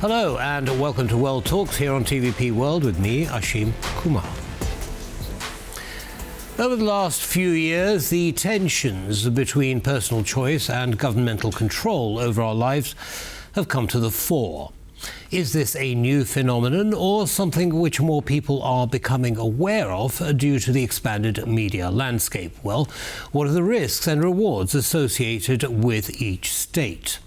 Hello and welcome to World Talks here on TVP World with me, Ashim Kumar. Over the last few years, the tensions between personal choice and governmental control over our lives have come to the fore. Is this a new phenomenon or something which more people are becoming aware of due to the expanded media landscape? Well, what are the risks and rewards associated with each state?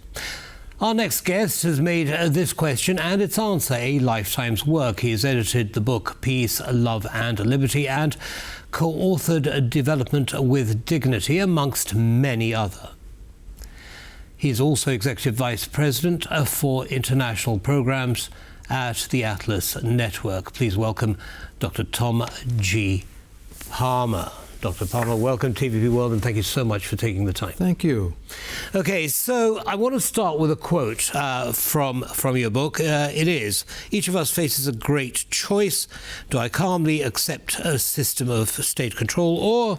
Our next guest has made this question and its answer a lifetime's work. He has edited the book Peace, Love and Liberty and co-authored Development with Dignity, amongst many other. He's also Executive Vice President for International Programs at the Atlas Network. Please welcome Dr. Tom G. Palmer. Dr. Palmer, welcome to TVP World, and thank you so much for taking the time. Thank you. Okay, so I want to start with a quote from your book. It is, "Each of us faces a great choice. Do I calmly accept a system of state control, or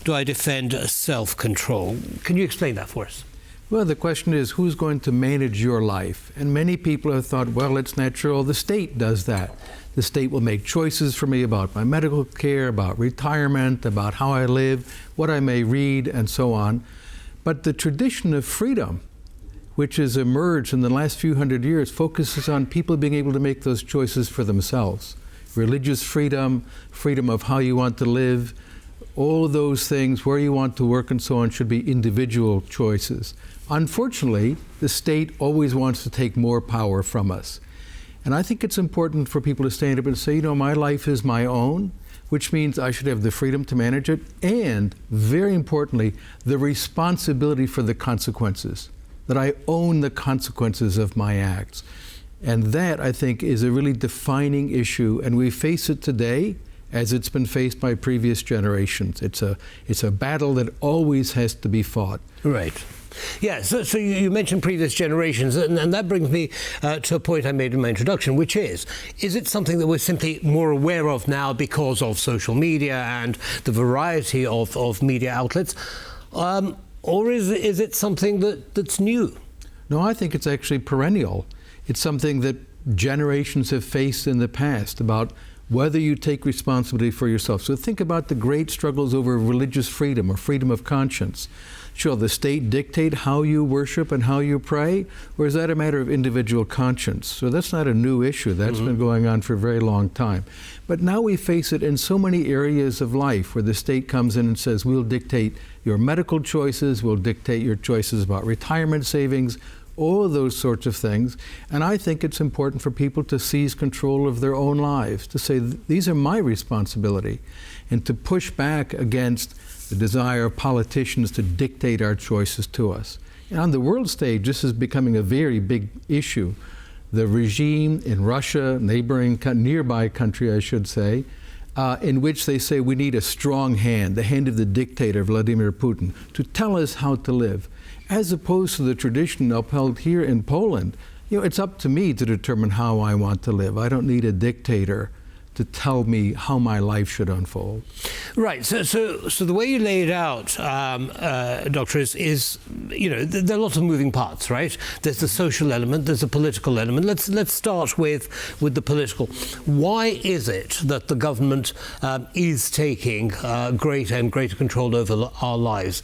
do I defend self-control?" Can you explain that for us? Well, the question is, who's going to manage your life? And many people have thought, well, it's natural, the state does that. The state will make choices for me about my medical care, about retirement, about how I live, what I may read, and so on. But the tradition of freedom, which has emerged in the last few hundred years, focuses on people being able to make those choices for themselves. Religious freedom, freedom of how you want to live, all of those things, where you want to work and so on, should be individual choices. Unfortunately, the state always wants to take more power from us. And I think it's important for people to stand up and say, you know, my life is my own, which means I should have the freedom to manage it, and very importantly, the responsibility for the consequences, that I own the consequences of my acts. And that, I think, is a really defining issue, and we face it today as it's been faced by previous generations. It's a battle that always has to be fought. Right. Yeah, so you mentioned previous generations, and that brings me to a point I made in my introduction, which is it something that we're simply more aware of now because of social media and the variety of media outlets, or is it something that's new? No, I think it's actually perennial. It's something that generations have faced in the past about whether you take responsibility for yourself. So think about the great struggles over religious freedom or freedom of conscience. Shall the state dictate how you worship and how you pray, or is that a matter of individual conscience? So that's not a new issue. That's been going on for a very long time. But now we face it in so many areas of life where the state comes in and says, we'll dictate your medical choices, we'll dictate your choices about retirement savings, all of those sorts of things. And I think it's important for people to seize control of their own lives, to say, these are my responsibility, and to push back against the desire of politicians to dictate our choices to us. And on the world stage, this is becoming a very big issue. The regime in Russia, nearby country, I should say, in which they say we need a strong hand, the hand of the dictator, Vladimir Putin, to tell us how to live, as opposed to the tradition upheld here in Poland. You know, it's up to me to determine how I want to live. I don't need a dictator to tell me how my life should unfold. Right. So the way you lay it out, Doctor, is you know, there are lots of moving parts, right? There's the social element, there's the political element. Let's start with the political. Why is it that the government is taking greater and greater control over our lives?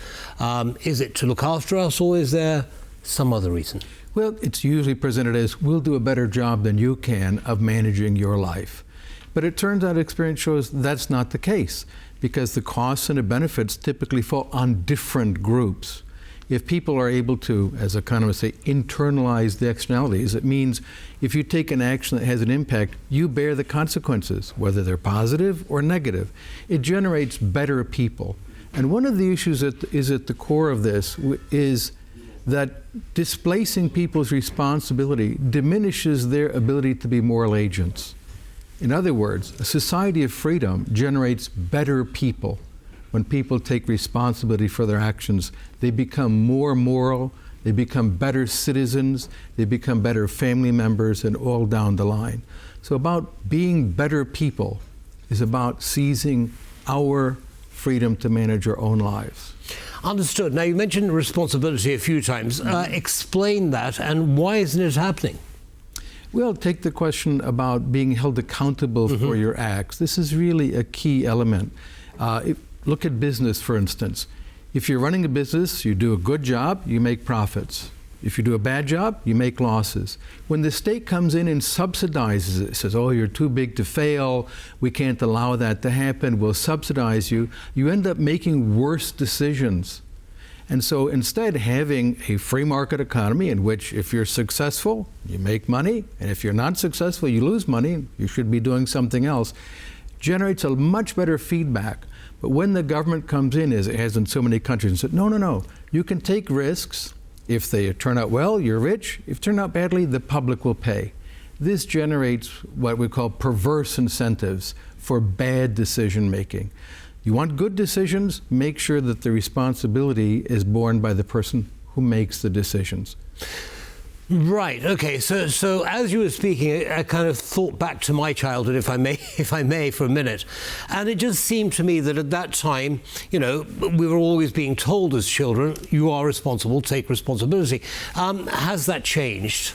Is it to look after us, or is there some other reason? Well, it's usually presented as, we'll do a better job than you can of managing your life. But it turns out experience shows that's not the case, because the costs and the benefits typically fall on different groups. If people are able to, as economists say, internalize the externalities, it means if you take an action that has an impact, you bear the consequences, whether they're positive or negative. It generates better people. And one of the issues that is at the core of this is that displacing people's responsibility diminishes their ability to be moral agents. In other words, a society of freedom generates better people. When people take responsibility for their actions, they become more moral, they become better citizens, they become better family members, and all down the line. So about being better people is about seizing our freedom to manage our own lives. Understood. Now, you mentioned responsibility a few times. Explain that, and why isn't it happening? Well, take the question about being held accountable for your acts. This is really a key element. Look at business, for instance. If you're running a business, you do a good job, you make profits. If you do a bad job, you make losses. When the state comes in and subsidizes it, says, oh, you're too big to fail, we can't allow that to happen, we'll subsidize you, you end up making worse decisions. And so instead, having a free market economy in which if you're successful, you make money, and if you're not successful, you lose money, you should be doing something else, generates a much better feedback. But when the government comes in, as it has in so many countries, and says, no, you can take risks. If they turn out well, you're rich. If they turn out badly, the public will pay. This generates what we call perverse incentives for bad decision making. You want good decisions, make sure that the responsibility is borne by the person who makes the decisions. Right. Okay. So as you were speaking, I kind of thought back to my childhood, if I may, for a minute, and it just seemed to me that at that time, we were always being told as children, you are responsible, take responsibility. Has that changed?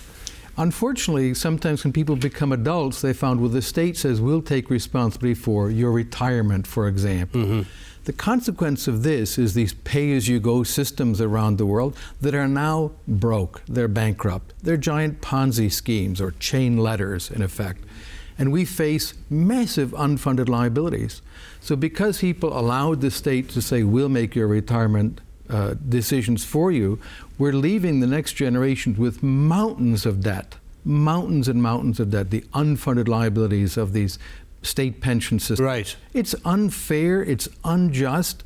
Unfortunately, sometimes when people become adults, they found, well, the state says we'll take responsibility for your retirement, for example. The consequence of this is these pay-as-you-go systems around the world that are now broke. They're bankrupt. They're giant Ponzi schemes or chain letters, in effect. And we face massive unfunded liabilities. So because people allowed the state to say, we'll make your retirement decisions for you, we're leaving the next generation with mountains of debt, mountains and mountains of debt, the unfunded liabilities of these state pension systems. Right. It's unfair, it's unjust,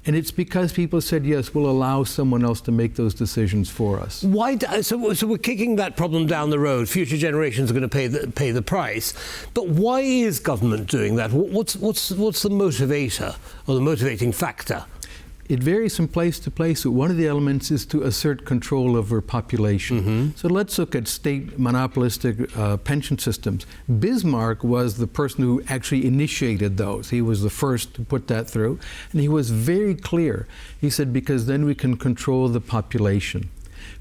and it's because people said, yes, we'll allow someone else to make those decisions for us. Why? So we're kicking that problem down the road. Future generations are going to pay the price. But why is government doing that? What's the motivator or the motivating factor? It varies from place to place, but one of the elements is to assert control over population. So let's look at state monopolistic pension systems. Bismarck was the person who actually initiated those. He was the first to put that through, and he was very clear. He said, because then we can control the population.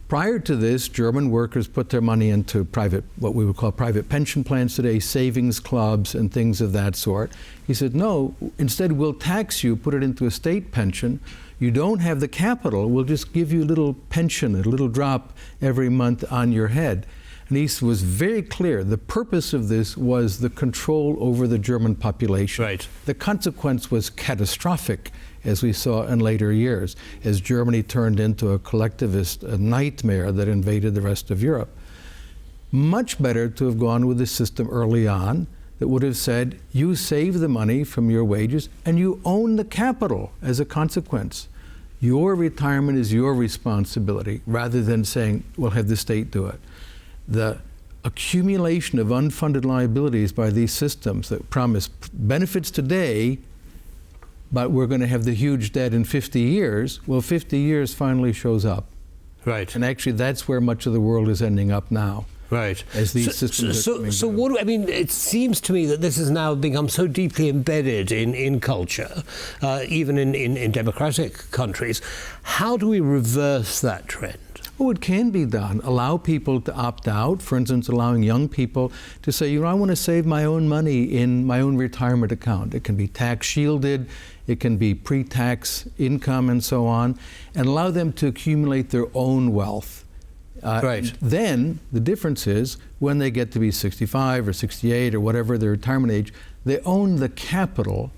Prior to this, German workers put their money into what we would call private pension plans today, savings clubs and things of that sort. He said, no, instead we'll tax you, put it into a state pension. You don't have the capital, we'll just give you a little pension, a little drop every month on your head. And he was very clear, the purpose of this was the control over the German population. Right. The consequence was catastrophic, as we saw in later years, as Germany turned into a collectivist nightmare that invaded the rest of Europe. Much better to have gone with a system early on that would have said, you save the money from your wages and you own the capital as a consequence. Your retirement is your responsibility, rather than saying, we'll have the state do it. The accumulation of unfunded liabilities by these systems that promise benefits today, but we're going to have the huge debt in 50 years, well, 50 years finally shows up. Right. And actually, that's where much of the world is ending up now. Right. As these systems are coming down. It seems to me that this has now become so deeply embedded in culture, even in democratic countries. How do we reverse that trend? Oh, it can be done. Allow people to opt out. For instance, allowing young people to say, I want to save my own money in my own retirement account. It can be tax shielded, it can be pre-tax income and so on, and allow them to accumulate their own wealth. Right. Then the difference is when they get to be 65 or 68 or whatever their retirement age, they own the capital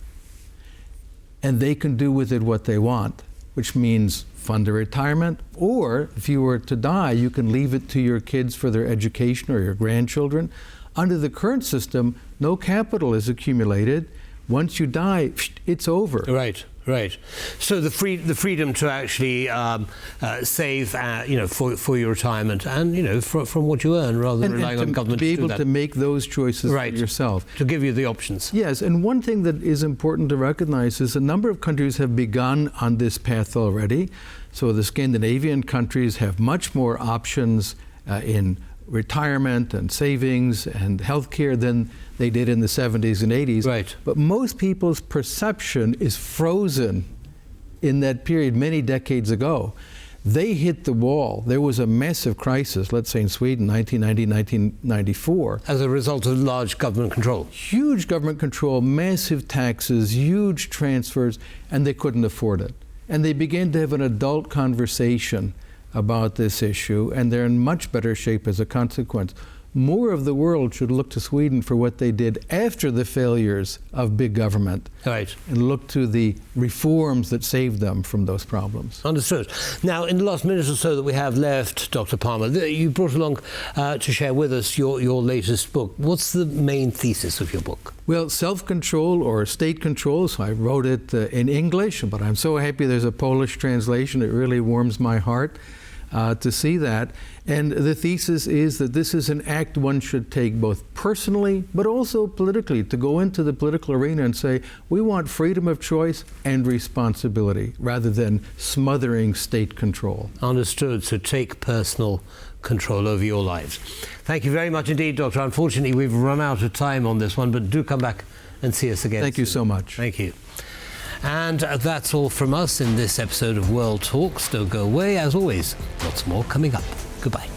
and they can do with it what they want, which means fund a retirement, or if you were to die, you can leave it to your kids for their education or your grandchildren. Under the current system, no capital is accumulated. Once you die, it's over. Right. Right. So the freedom to actually save, for your retirement, and from what you earn, rather than relying on government to be able do that. to make those choices for yourself. To give you the options. Yes, and one thing that is important to recognize is a number of countries have begun on this path already. So the Scandinavian countries have much more options in retirement and savings and healthcare than they did in the 70s and 80s. Right. But most people's perception is frozen in that period many decades ago. They hit the wall. There was a massive crisis, let's say in Sweden, 1990, 1994. As a result of large government control. Huge government control, massive taxes, huge transfers, and they couldn't afford it. And they began to have an adult conversation about this issue, and they're in much better shape as a consequence. More of the world should look to Sweden for what they did after the failures of big government. Right. And look to the reforms that saved them from those problems. Understood. Now, in the last minute or so that we have left, Dr. Palmer, you brought along to share with us your latest book. What's the main thesis of your book? Well, self-control or state control, so I wrote it in English, but I'm so happy there's a Polish translation. It really warms my heart to see that. And the thesis is that this is an act one should take both personally but also politically, to go into the political arena and say, we want freedom of choice and responsibility rather than smothering state control. Understood. So take personal control over your lives. Thank you very much indeed, Doctor. Unfortunately, we've run out of time on this one, but do come back and see us again. Thank you so much. Thank you. And that's all from us in this episode of World Talks. Don't go away. As always, lots more coming up. Goodbye.